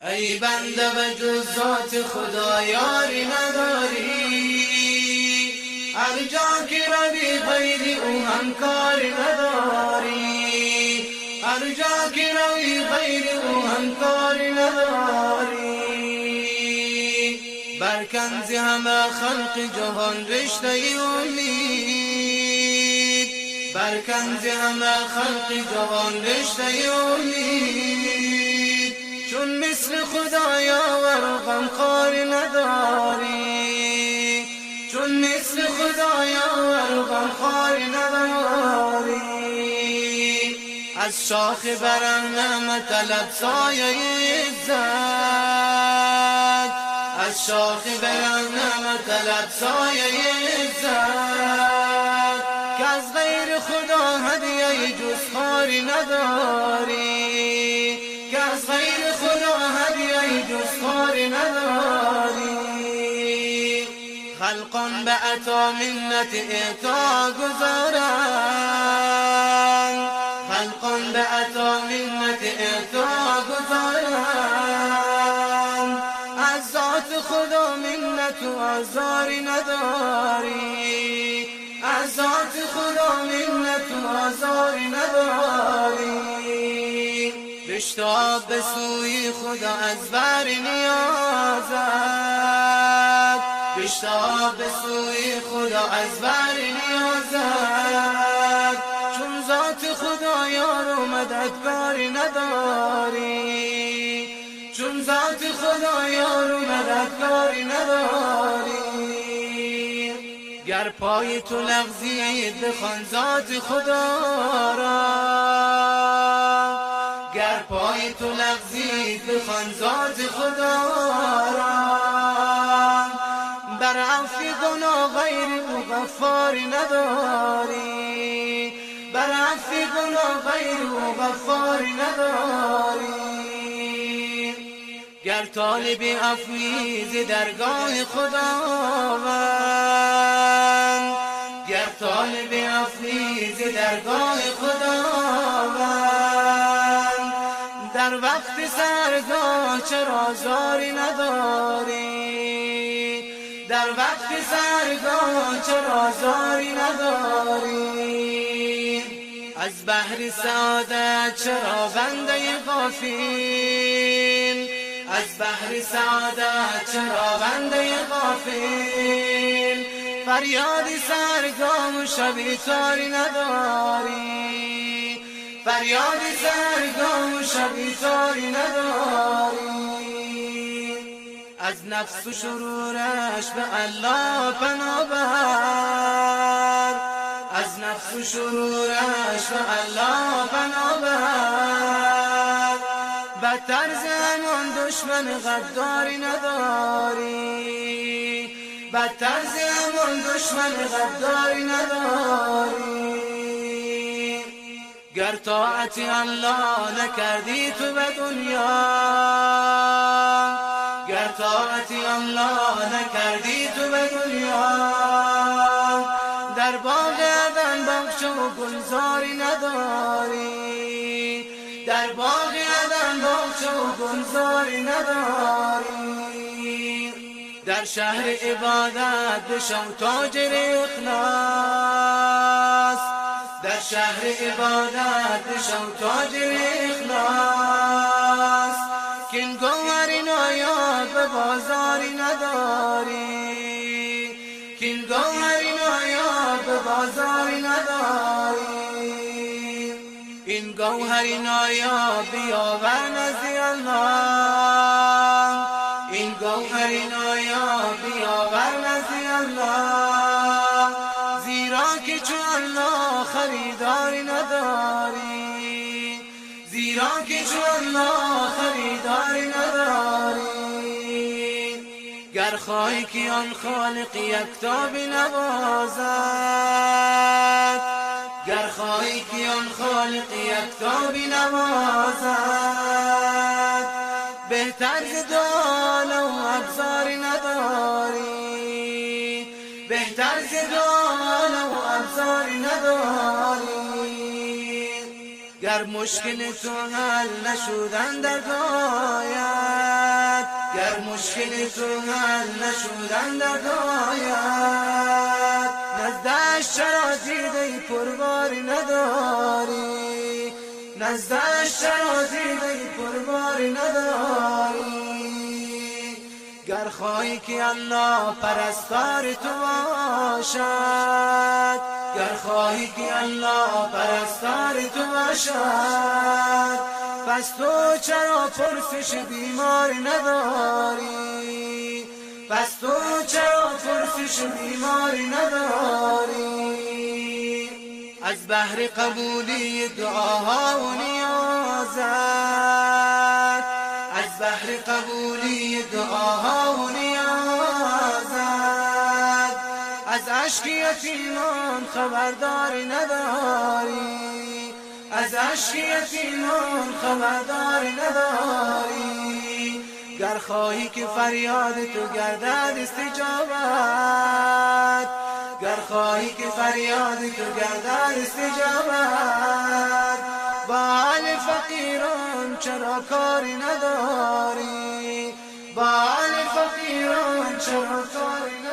ای بنده به جز ذات خدا یاری نداری، هر جا که روی غیر او همکاری نداری، هر جا که روی غیر او همکاری نداری. برکن ز همه خلق جهان رشته امید، برکن ز همه خلق جهان رشته امید. چون مثل خدایا و غمخواری نداری، چون مثل خدایا و غمخواری نداری. از شاخ برم طلب سایه عزت، از شاخ برم طلب سایه عزت. که از غیر خدا هدیه جز خاری نداری، که از غیر خدا هدیه جز خاری نداری. خلقان به عطا منت اعطا گذارند، خلقان به عطا منت اعطا گذارند. از ذات خدا منت و آزاری نداری، از ذات خدا منت و آزاری نداری. بشتاب به سوی خدا از بر نیازت، بشتاب به سوی خدا از بر نیازت. چون ذات خدا یار و مددگاری نداری، چون ذات خدا یار و مددگاری نداری. گر پای تو لغزید بخوان ذات خدا را، گر پای تو لغزید بخوان ذات خدا را. بر عفو گناه غیر او غفاری نداری، بر عفو گناه غیر او غفاری نداری. گر طالب عفوی ز درگاه خداوند، گر طالب عفوی ز درگاه خداوند. در وقت سرگاه چرا زاری نداری، در وقت سرگاه چرا زاری نداری. از بحر سعادت چرا بنده غافل، از بحر سعادت چرا بنده غافل. فریاد سرگاه و شب تاری نداری، فریاد سرگاه و شب تاری نداری. از نفس و شرورش به الله پناه بر، از نفس و شرورش به الله پناه بر. بدتر ز همان دشمن غداری نداری، بدتر ز همان دشمن غداری نداری. گر طاعت الله نکردی تو به دنیا، گر طاعت الله نکردی تو به دنیا. در باغ عدن باغچه و گلزاری نداری، در باغ عدن باغچه و گلزاری نداری. در شهر عبادت بشو تاجر اخلاص، در شهر عبادت بشو تاجر اخلاص. که این گوهر نایاب به بازاری نداری، که این گوهر نایاب به بازاری نداری. این گوهر نایاب بیاور نزد الله، این گوهر نایاب بیاور نزد الله. زیرا که چون الله خریداری نداری، زیرا که چون الله خریداری نداری. گر خواهی که آن خالق یکتا بنوازد، گر خواهی که آن خالق یکتا بنوازد. بهتر ز دانه و ابزاری نداری، بهتر ز دانه و ابزاری نداری. گر مشکل تو حل نشدن در داید، گر مشکل تو حل نشدن دردآید، نزدش چرا دیده پرباری نداری، نزدش چرا دیده پرباری نداری. گر خواهی که الله پرستار تو باشد، گر خواهی که الله پرستار تو باشد، پس تو چرا پرسش بیمار نداری، پس تو چرا پرسش بیماری نداری. از بحر قبولی دعاها و نیازت، از بحر قبولی دعاها و نیازت، از اشک یتیمان خبرداری نداری، از اشک یتیمان خبرداری نداری. گر خواهی که فریاد تو گردد استجابت، گر خواهی که فریاد تو گردد استجابت، با حال فقیران چرا کاری نداری، با حال فقیران چرا کاری نداری.